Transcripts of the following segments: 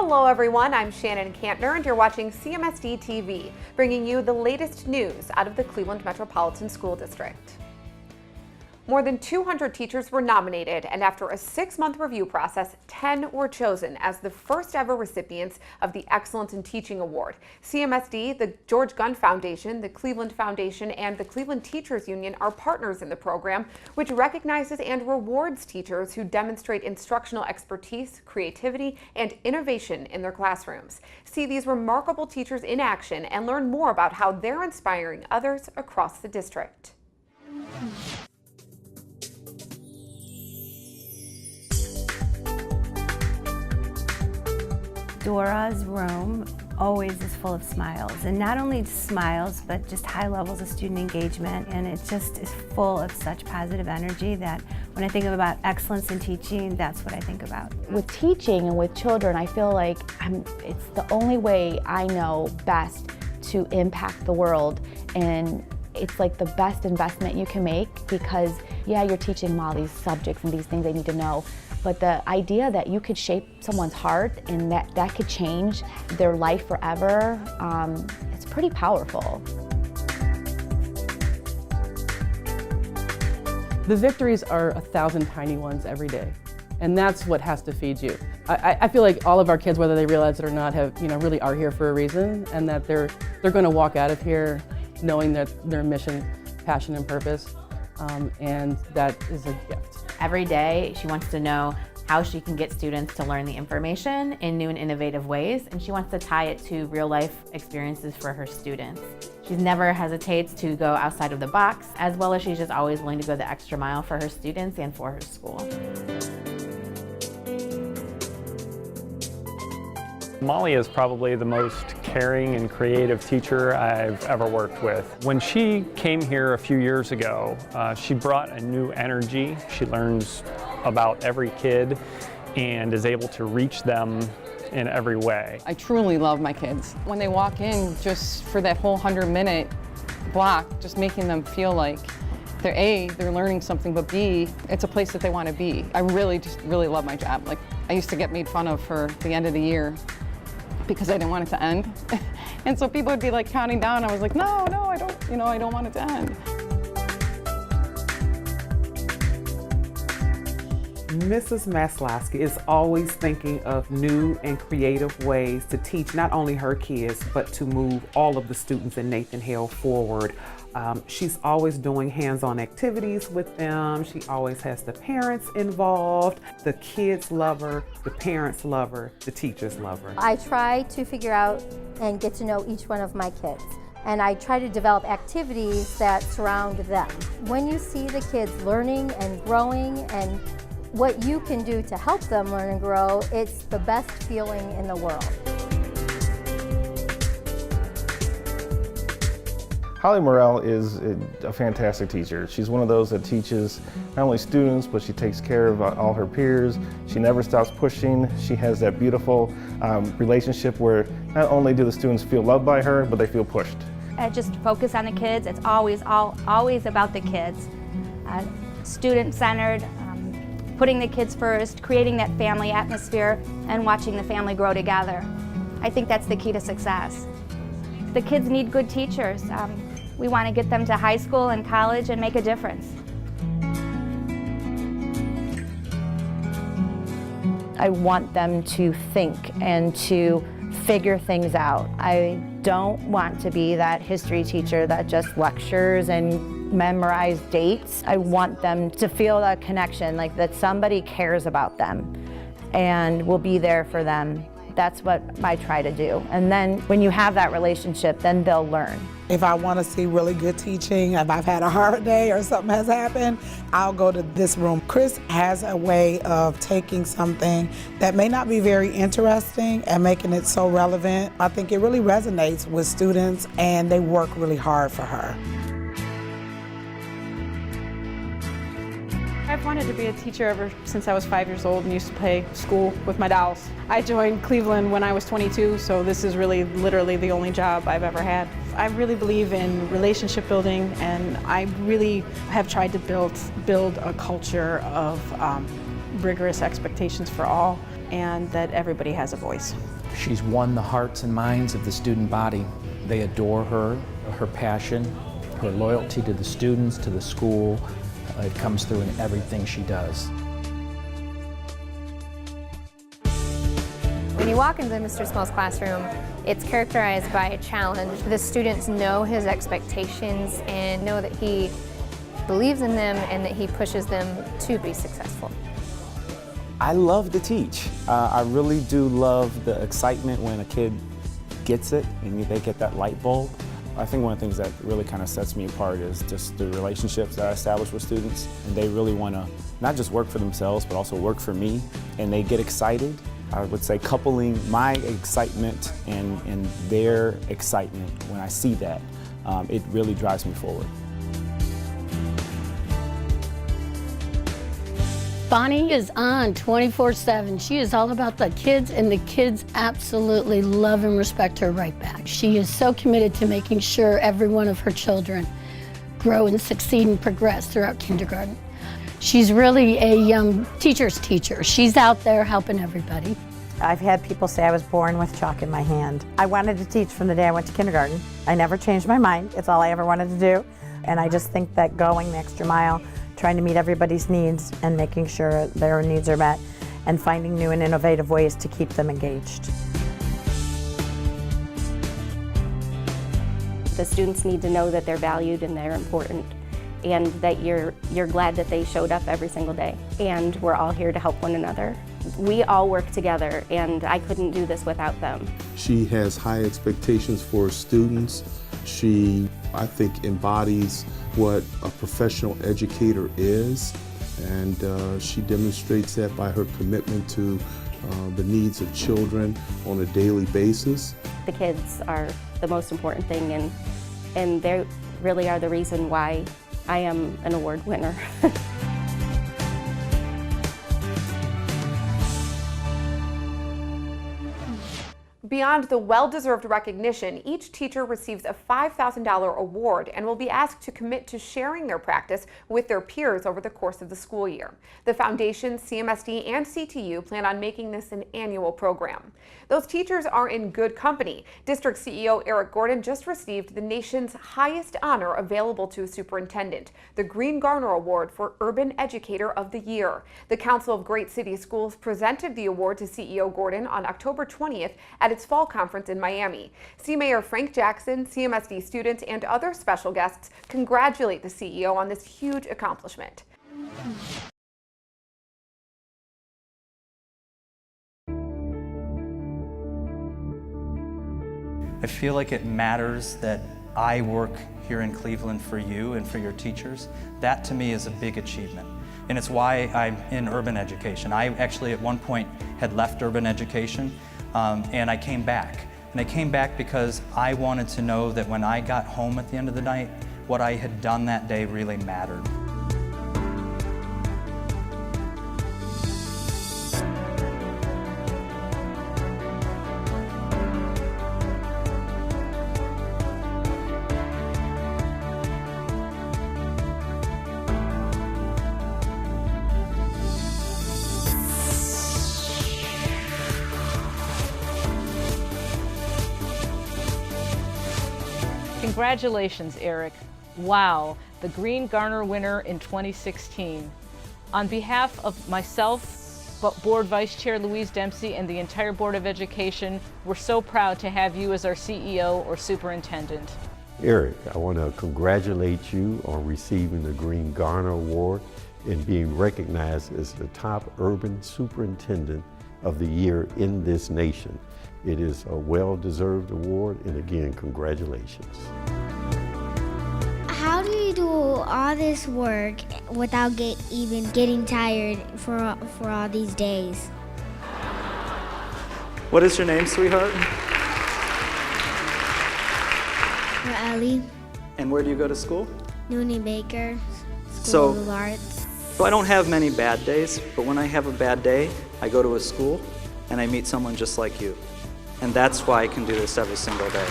Hello everyone, I'm Shannon Kantner and you're watching CMSD TV, bringing you the latest news out of the Cleveland Metropolitan School District. More than 200 teachers were nominated, and after a 6-month review process, 10 were chosen as the first ever recipients of the Excellence in Teaching Award. CMSD, the George Gunn Foundation, the Cleveland Foundation, and the Cleveland Teachers Union are partners in the program, which recognizes and rewards teachers who demonstrate instructional expertise, creativity, and innovation in their classrooms. See these remarkable teachers in action and learn more about how they're inspiring others across the district. Dora's room always is full of smiles, and not only smiles, but just high levels of student engagement, and it just is full of such positive energy that when I think about excellence in teaching, that's what I think about. With teaching and with children, I feel like it's the only way I know best to impact the world, and it's like the best investment you can make because, yeah, you're teaching them all these subjects and these things they need to know, but the idea that you could shape someone's heart and that could change their life forever, it's pretty powerful. The victories are 1,000 tiny ones every day, and that's what has to feed you. I feel like all of our kids, whether they realize it or not, really are here for a reason, and that they're going to walk out of here knowing that their mission, passion, and purpose, and that is a gift. Every day she wants to know how she can get students to learn the information in new and innovative ways, and she wants to tie it to real life experiences for her students. She never hesitates to go outside of the box, as well as she's just always willing to go the extra mile for her students and for her school. Molly is probably the most caring and creative teacher I've ever worked with. When she came here a few years ago, she brought a new energy. She learns about every kid and is able to reach them in every way. I truly love my kids. When they walk in, just for that whole 100-minute block, just making them feel like they're learning something, but B, it's a place that they want to be. I really love my job. Like, I used to get made fun of for the end of the year because I didn't want it to end. And so people would be like counting down. I was like, no, I don't want it to end. Mrs. Maslowski is always thinking of new and creative ways to teach not only her kids, but to move all of the students in Nathan Hale forward. She's always doing hands-on activities with them. She always has the parents involved. The kids love her, the parents love her, the teachers love her. I try to figure out and get to know each one of my kids, and I try to develop activities that surround them. When you see the kids learning and growing and what you can do to help them learn and grow, it's the best feeling in the world. Holly Morrell is a fantastic teacher. She's one of those that teaches not only students, but she takes care of all her peers. She never stops pushing. She has that beautiful relationship where not only do the students feel loved by her, but they feel pushed. I just focus on the kids. It's always about the kids. Student-centered, putting the kids first, creating that family atmosphere, and watching the family grow together. I think that's the key to success. The kids need good teachers. We want to get them to high school and college and make a difference. I want them to think and to figure things out. I don't want to be that history teacher that just lectures and memorize dates. I want them to feel that connection, like that somebody cares about them and will be there for them. That's what I try to do. And then when you have that relationship, then they'll learn. If I want to see really good teaching, if I've had a hard day or something has happened, I'll go to this room. Chris has a way of taking something that may not be very interesting and making it so relevant. I think it really resonates with students and they work really hard for her. I've wanted to be a teacher ever since I was 5 years old and used to play school with my dolls. I joined Cleveland when I was 22, so this is really literally the only job I've ever had. I really believe in relationship building, and I really have tried to build a culture of rigorous expectations for all, and that everybody has a voice. She's won the hearts and minds of the student body. They adore her, her passion, her loyalty to the students, to the school. It comes through in everything she does. When you walk into Mr. Small's classroom, it's characterized by a challenge. The students know his expectations and know that he believes in them and that he pushes them to be successful. I love to teach. I really do love the excitement when a kid gets it and they get that light bulb. I think one of the things that really kind of sets me apart is just the relationships that I establish with students. And they really want to not just work for themselves, but also work for me. And they get excited. I would say coupling my excitement and their excitement, when I see that, it really drives me forward. Bonnie is on 24/7. She is all about the kids, and the kids absolutely love and respect her right back. She is so committed to making sure every one of her children grow and succeed and progress throughout kindergarten. She's really a teacher's teacher. She's out there helping everybody. I've had people say I was born with chalk in my hand. I wanted to teach from the day I went to kindergarten. I never changed my mind. It's all I ever wanted to do. And I just think that going the extra mile, trying to meet everybody's needs and making sure their needs are met, and finding new and innovative ways to keep them engaged. The students need to know that they're valued and they're important, and that you're glad that they showed up every single day. And we're all here to help one another. We all work together, and I couldn't do this without them. She has high expectations for her students. She, I think, embodies what a professional educator is, and she demonstrates that by her commitment to the needs of children on a daily basis. The kids are the most important thing, and they really are the reason why I am an award winner. Beyond the well-deserved recognition, each teacher receives a $5,000 award and will be asked to commit to sharing their practice with their peers over the course of the school year. The Foundation, CMSD, and CTU plan on making this an annual program. Those teachers are in good company. District CEO Eric Gordon just received the nation's highest honor available to a superintendent, the Green-Garner Award for Urban Educator of the Year. The Council of Great City Schools presented the award to CEO Gordon on October 20th at its fall conference in Miami. See Mayor Frank Jackson, CMSD students, and other special guests congratulate the CEO on this huge accomplishment. I feel like it matters that I work here in Cleveland for you and for your teachers. That to me is a big achievement. And it's why I'm in urban education. I actually at one point had left urban education and I came back. And I came back because I wanted to know that when I got home at the end of the night, what I had done that day really mattered. Congratulations, Eric. Wow, the Green-Garner winner in 2016. On behalf of myself, Board Vice Chair Louise Dempsey, and the entire Board of Education, we're so proud to have you as our CEO or Superintendent. Eric, I want to congratulate you on receiving the Green-Garner Award and being recognized as the top urban superintendent of the year in this nation. It is a well-deserved award, and again, congratulations. How do you do all this work without even getting tired for all these days? What is your name, sweetheart? Ellie. And where do you go to school? Noonie Baker, School of Arts. So I don't have many bad days, but when I have a bad day, I go to a school and I meet someone just like you. And that's why I can do this every single day.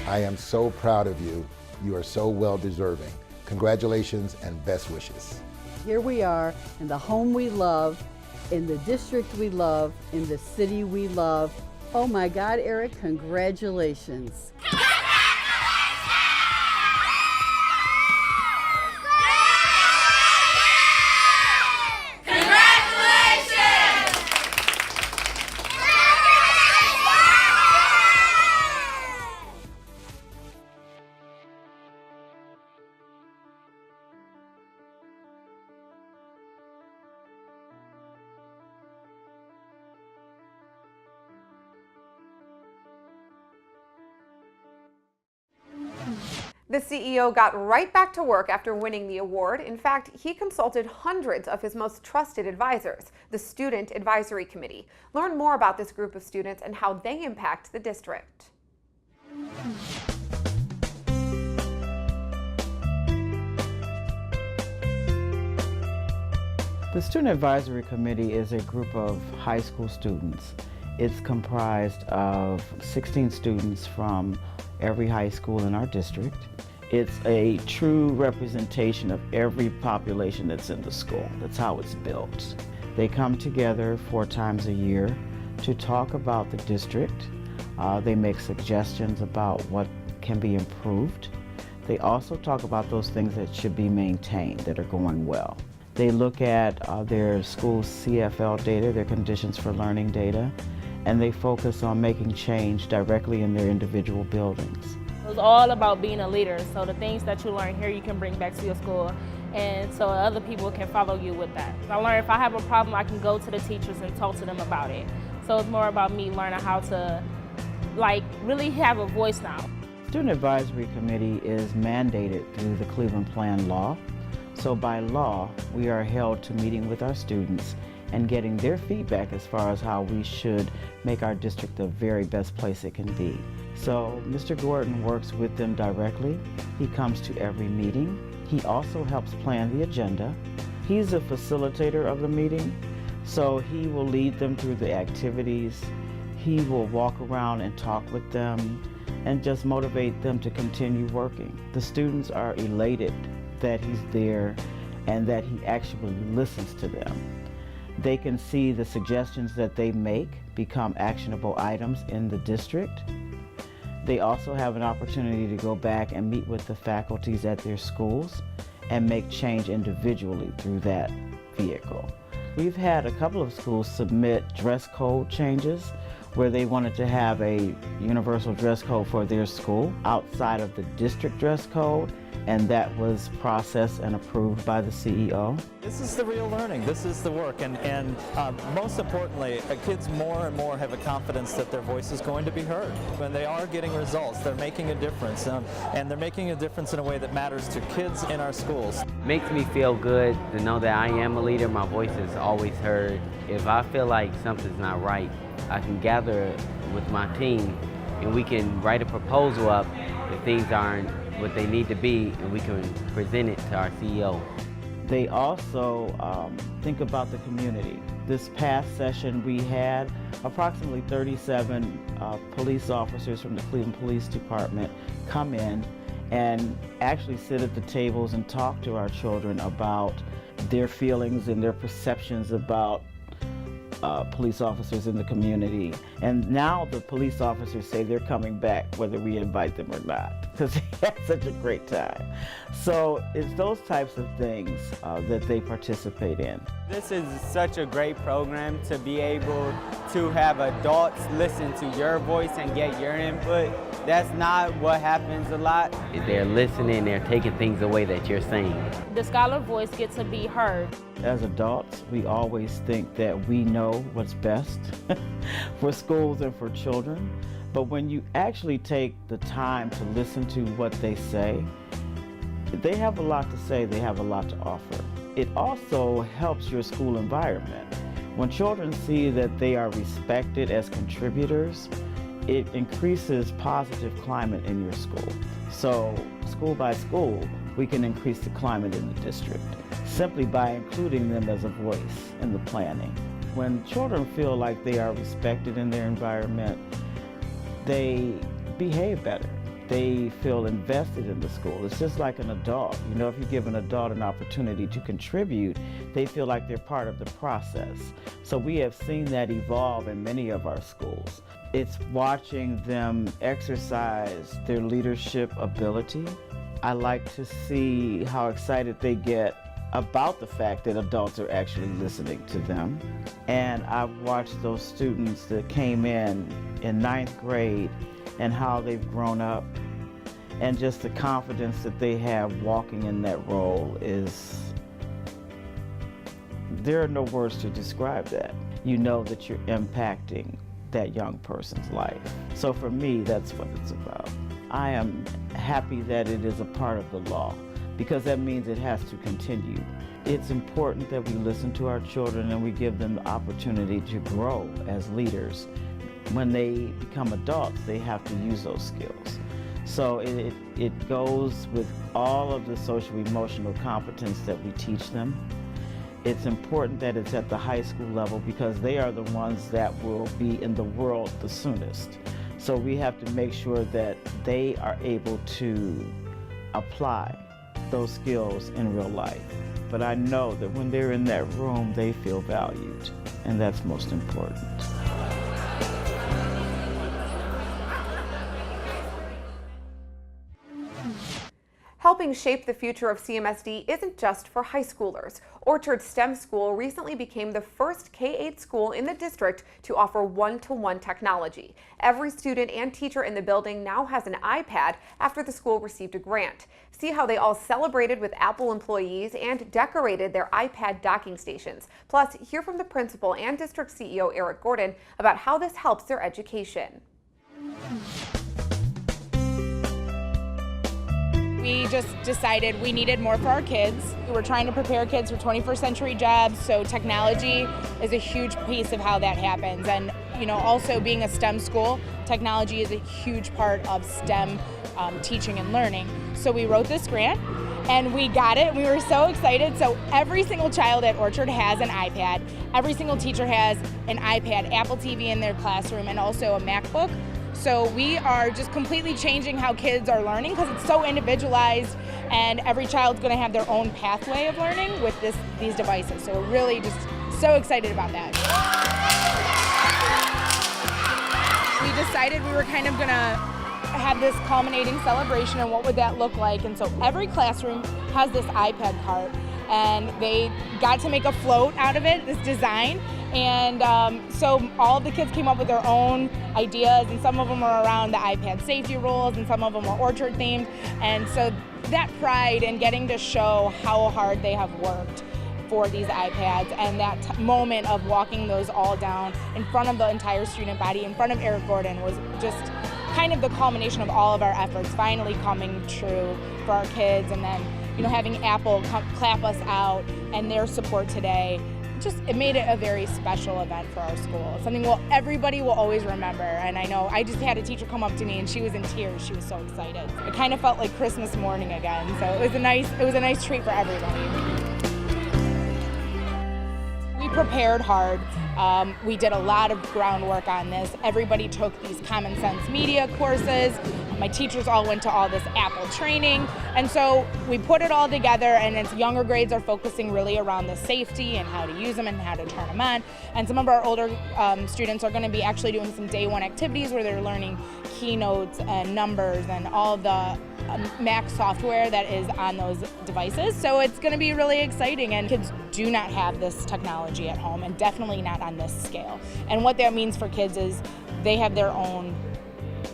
I am so proud of you. You are so well deserving. Congratulations and best wishes. Here we are in the home we love, in the district we love, in the city we love. Oh my God, Eric, congratulations. The CEO got right back to work after winning the award. In fact, he consulted hundreds of his most trusted advisors, the Student Advisory Committee. Learn more about this group of students and how they impact the district. The Student Advisory Committee is a group of high school students. It's comprised of 16 students from every high school in our district. It's a true representation of every population that's in the school. That's how it's built. They come together 4 times a year to talk about the district. They make suggestions about what can be improved. They also talk about those things that should be maintained, that are going well. They look at their school's CFL data, their conditions for learning data, and they focus on making change directly in their individual buildings. It's all about being a leader, so the things that you learn here you can bring back to your school, and so other people can follow you with that. I learned if I have a problem, I can go to the teachers and talk to them about it. So it's more about me learning how to really have a voice now. Student Advisory Committee is mandated through the Cleveland Plan law. So by law, we are held to meeting with our students and getting their feedback as far as how we should make our district the very best place it can be. So Mr. Gordon works with them directly. He comes to every meeting. He also helps plan the agenda. He's a facilitator of the meeting, so he will lead them through the activities. He will walk around and talk with them and just motivate them to continue working. The students are elated that he's there and that he actually listens to them. They can see the suggestions that they make become actionable items in the district. They also have an opportunity to go back and meet with the faculties at their schools and make change individually through that vehicle. We've had a couple of schools submit dress code changes where they wanted to have a universal dress code for their school outside of the district dress code, and that was processed and approved by the CEO. This is the real learning. This is the work, and most importantly, kids more and more have a confidence that their voice is going to be heard. When they are getting results, they're making a difference, and they're making a difference in a way that matters to kids in our schools. Makes me feel good to know that I am a leader. My voice is always heard. If I feel like something's not right, I can gather with my team and we can write a proposal up if things aren't what they need to be, and we can present it to our CEO. They also think about the community. This past session we had approximately 37 police officers from the Cleveland Police Department come in and actually sit at the tables and talk to our children about their feelings and their perceptions about police officers in the community. And now the police officers say they're coming back whether we invite them or not, because they had such a great time. So it's those types of things that they participate in. This is such a great program to be able to have adults listen to your voice and get your input. That's not what happens a lot. They're listening, they're taking things away that you're saying. The scholar voice gets to be heard. As adults, we always think that we know what's best for schools and for children. But when you actually take the time to listen to what they say, they have a lot to say, they have a lot to offer. It also helps your school environment. When children see that they are respected as contributors, it increases positive climate in your school. So school by school, we can increase the climate in the district simply by including them as a voice in the planning. When children feel like they are respected in their environment, they behave better. they feel invested in the school. It's just like an adult. You know, if you give an adult an opportunity to contribute, they feel like they're part of the process. So we have seen that evolve in many of our schools. It's watching them exercise their leadership ability. I like to see how excited they get about the fact that adults are actually listening to them. And I've watched those students that came in 9th grade and how they've grown up, and just the confidence that they have walking in that role there are no words to describe that. You know that you're impacting that young person's life. So for me, that's what it's about. I am happy that it is a part of the law, because that means it has to continue. It's important that we listen to our children and we give them the opportunity to grow as leaders. When they become adults, they have to use those skills. So it goes with all of the social emotional competence that we teach them. It's important that it's at the high school level, because they are the ones that will be in the world the soonest. So we have to make sure that they are able to apply those skills in real life. But I know that when they're in that room, they feel valued, and that's most important. Helping shape the future of CMSD isn't just for high schoolers. Orchard STEM School recently became the first K-8 school in the district to offer one-to-one technology. Every student and teacher in the building now has an iPad after the school received a grant. See how they all celebrated with Apple employees and decorated their iPad docking stations. Plus, hear from the principal and district CEO Eric Gordon about how this helps their education. We just decided we needed more for our kids. We were trying to prepare kids for 21st century jobs, so technology is a huge piece of how that happens. And also being a STEM school, technology is a huge part of STEM teaching and learning. So we wrote this grant and we got it. We were so excited. So every single child at Orchard has an iPad. Every single teacher has an iPad, Apple TV in their classroom, and also a MacBook. So we are just completely changing how kids are learning, because it's so individualized, and every child's going to have their own pathway of learning with these devices. So we're really just so excited about that. We decided we were kind of going to have this culminating celebration, and what would that look like? And so every classroom has this iPad cart, and they got to make a float out of it, this design. And so all of the kids came up with their own ideas, and some of them were around the iPad safety rules, and some of them were Orchard themed. And so that pride in getting to show how hard they have worked for these iPads, and that moment of walking those all down in front of the entire student body, in front of Eric Gordon, was just kind of the culmination of all of our efforts finally coming true for our kids. And then having Apple clap us out and their support today, it made it a very special event for our school. Something everybody will always remember. And I know I just had a teacher come up to me and she was in tears. She was so excited. It kind of felt like Christmas morning again. So it was a nice treat for everybody. We prepared hard. We did a lot of groundwork on this. Everybody took these common sense media courses. My teachers all went to all this Apple training. And so we put it all together, and its younger grades are focusing really around the safety and how to use them and how to turn them on. And some of our older students are going to be actually doing some day one activities where they're learning keynotes and numbers and all the Mac software that is on those devices. So it's going to be really exciting, and kids do not have this technology at home, and definitely not on this scale. And what that means for kids is they have their own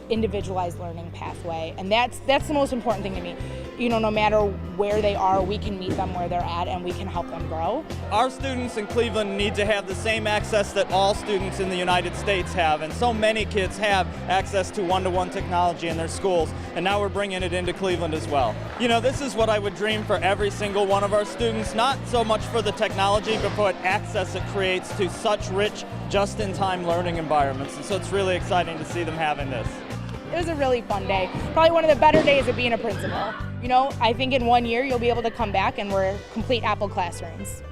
individualized learning pathway, and that's the most important thing to me. No matter where they are, we can meet them where they're at, and we can help them grow. Our students in Cleveland need to have the same access that all students in the United States have, and so many kids have access to one-to-one technology in their schools, and now we're bringing it into Cleveland as well. This is what I would dream for every single one of our students, not so much for the technology, but for what access it creates to such rich, just-in-time learning environments, and so it's really exciting to see them having this. It was a really fun day. Probably one of the better days of being a principal. I think in 1 year you'll be able to come back and we're complete Apple classrooms.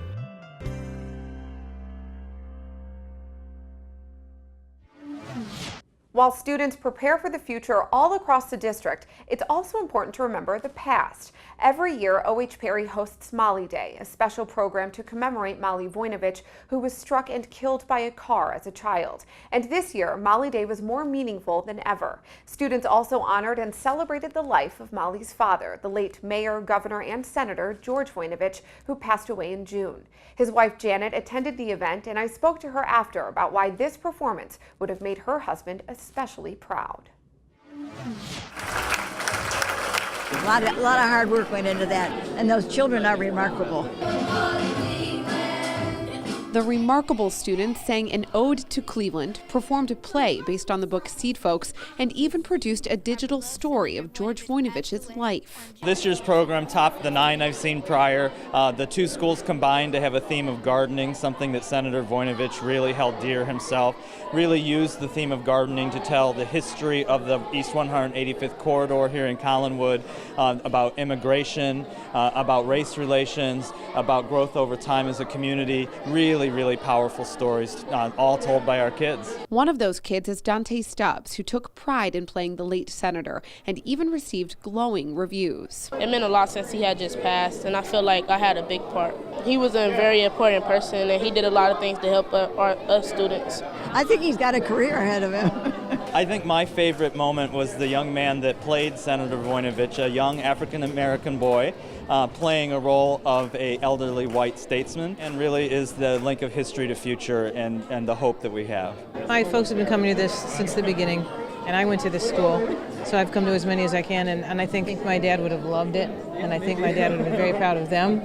While students prepare for the future all across the district, it's also important to remember the past. Every year, O.H. Perry hosts Molly Day, a special program to commemorate Molly Voinovich, who was struck and killed by a car as a child. And this year, Molly Day was more meaningful than ever. Students also honored and celebrated the life of Molly's father, the late Mayor, Governor, and Senator George Voinovich, who passed away in June. His wife Janet attended the event, and I spoke to her after about why this performance would have made her husband especially proud. A lot of hard work went into that, and those children are remarkable. The remarkable students sang an ode to Cleveland, performed a play based on the book Seed Folks, and even produced a digital story of George Voinovich's life. This year's program topped the 9 I've seen prior. The 2 schools combined to have a theme of gardening, something that Senator Voinovich really held dear himself. Really used the theme of gardening to tell the history of the East 185th Corridor here in Collinwood, about immigration, about race relations, about growth over time as a community. Really powerful stories, all told by our kids. One of those kids is Dante Stubbs, who took pride in playing the late senator and even received glowing reviews. It meant a lot since he had just passed, and I feel like I had a big part. He was a very important person, and he did a lot of things to help us students. I think he's got a career ahead of him. I think my favorite moment was the young man that played Senator Voinovich, a young African-American boy, playing a role of an elderly white statesman, and really is the link of history to future and the hope that we have. My folks have been coming to this since the beginning, and I went to this school, so I've come to as many as I can, and I think my dad would have loved it, and I think my dad would have been very proud of them,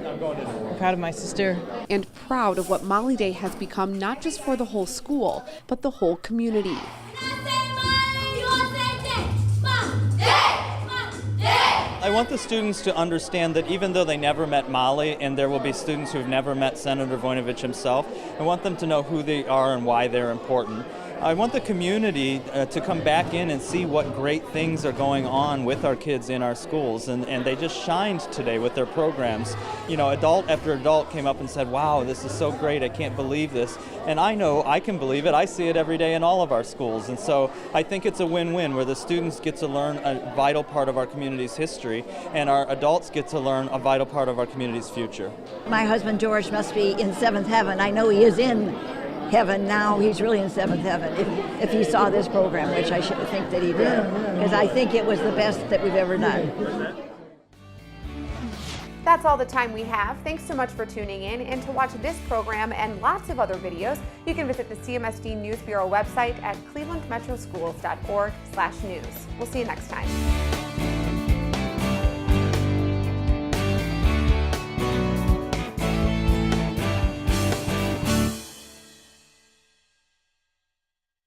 proud of my sister. And proud of what Molly Day has become, not just for the whole school, but the whole community. I want the students to understand that even though they never met Molly, and there will be students who have never met Senator Voinovich himself, I want them to know who they are and why they're important. I want the community to come back in and see what great things are going on with our kids in our schools, and they just shined today with their programs. You know, adult after adult came up and said, wow, this is so great, I can't believe this. And I know I can believe it, I see it every day in all of our schools. And so I think it's a win-win where the students get to learn a vital part of our community's history, and our adults get to learn a vital part of our community's future. My husband George must be in 7th heaven. I know he is in heaven now. He's really in 7th heaven if he saw this program, which I should think that he did, because I think it was the best that we've ever done. That's all the time we have. Thanks so much for tuning in, and to watch this program and lots of other videos, you can visit the CMSD News Bureau website at clevelandmetroschools.org/news. We'll see you next time.